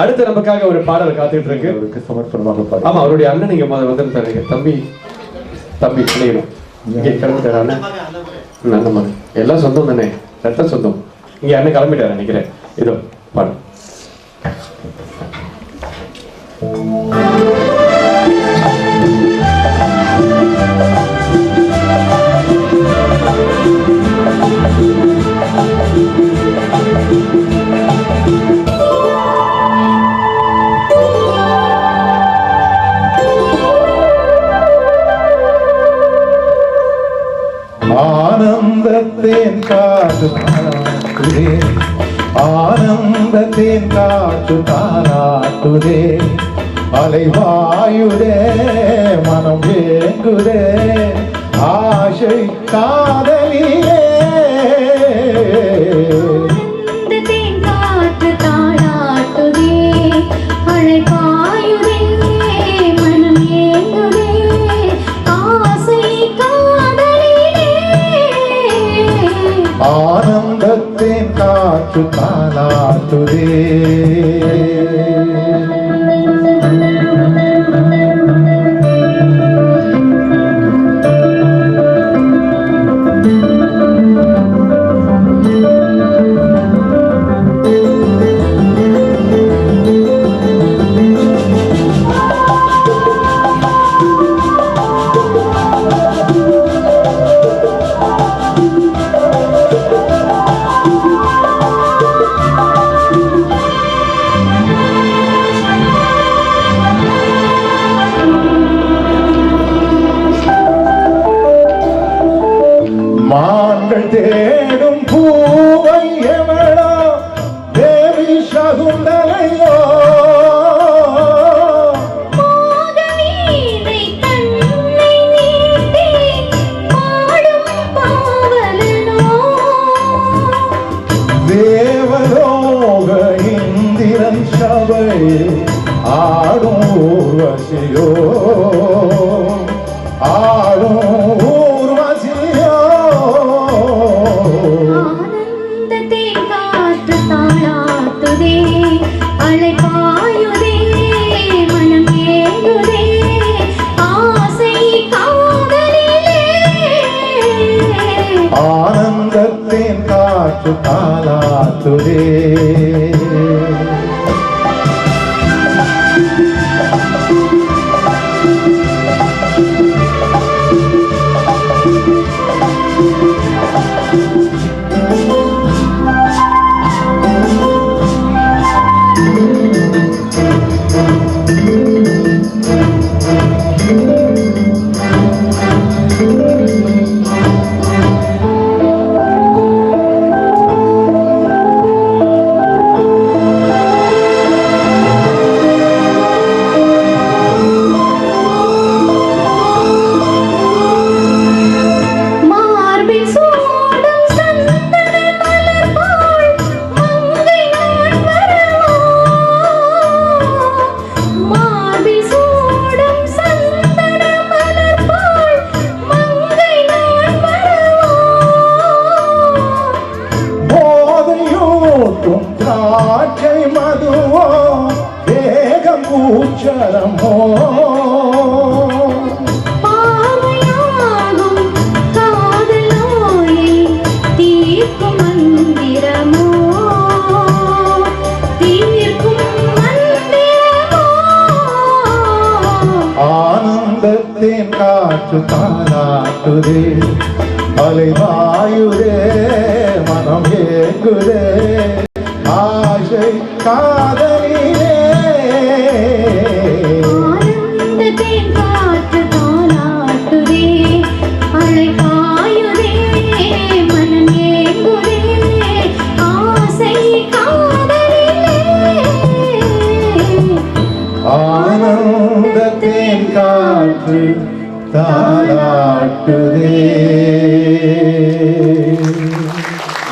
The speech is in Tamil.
அடுத்து நமக்காக ஒரு பாடல் காத்துட்டு இருக்கு. அவருக்கு சமர்ப்பணமாக பாடு. ஆமா, அவருடைய அண்ணன் நீங்க வந்து தரீங்க. தம்பி பிள்ளைகளும் இங்கே கிளம்பிட்டாரு. அண்ணன் நல்ல மகன், எல்லாம் சொந்தம் தானே, ரத்த சொந்தம். இங்க அண்ணன் கிளம்பிட்டாரு நினைக்கிறேன். இதோ பாடு. ஆனந்தத்தின் காற்று தாராட்டுதே, ஆனந்தத்தின் காற்று தாராட்டுதே, அலைவாயுதே மனம் ஏங்குதே, ஆசை காதலிலே ஆனந்தத்தின் காற்று தாராட்டுதே, அலைவாயுதே மனம் ஏங்குதே, ஆசை காதலிலே. ஆனந்தத்தின் காற்று தாராட்டுதே. மான்கள் தேடும் பூவை எவளோ தேவி சகுந்தலையோ, மோகவீணை தன்னை நீட்டி பாடும் பாவலனோ, தேவலோக இந்திரன் சபை ஆடும் ஊர்வசியோ, ஆடும் ஊர்வசியோ. ஆனந்தத்தின் காற்று தாளாட்டுதே, அலைபாயுதே மனம் ஏங்குதே, ஆசை காதலிலே. ஆனந்தத்தின் காற்று தாளாட்டுதே. மார்பில் சூடும் சந்தன மலர் போல் மங்கை நான் வரவோ, மார்பில் சூடும் சந்தன மலர் போல் மங்கை நான் வரவோ, போதையூட்டும் திராட்சை மதுவோ வேகம் பூச்சரமோ, பார்வையாகும் காதல் நோயை தீர்க்கும் மந்திரமோ, தீர்க்கும் மந்திரமோ. ஆனந்தத்தின் காற்று தாளாட்டுதே, அலைவாயுதே மனம் ஏங்குதே, ஆசை காதலிலே. ஆனந்தத்தின் காற்று தாளாட்டுதே, அலைபாயுதே மனம் ஏங்குதே, ஆசை காதலிலே. ஆனந்தத்தின் காற்று தாளாட்டுதே.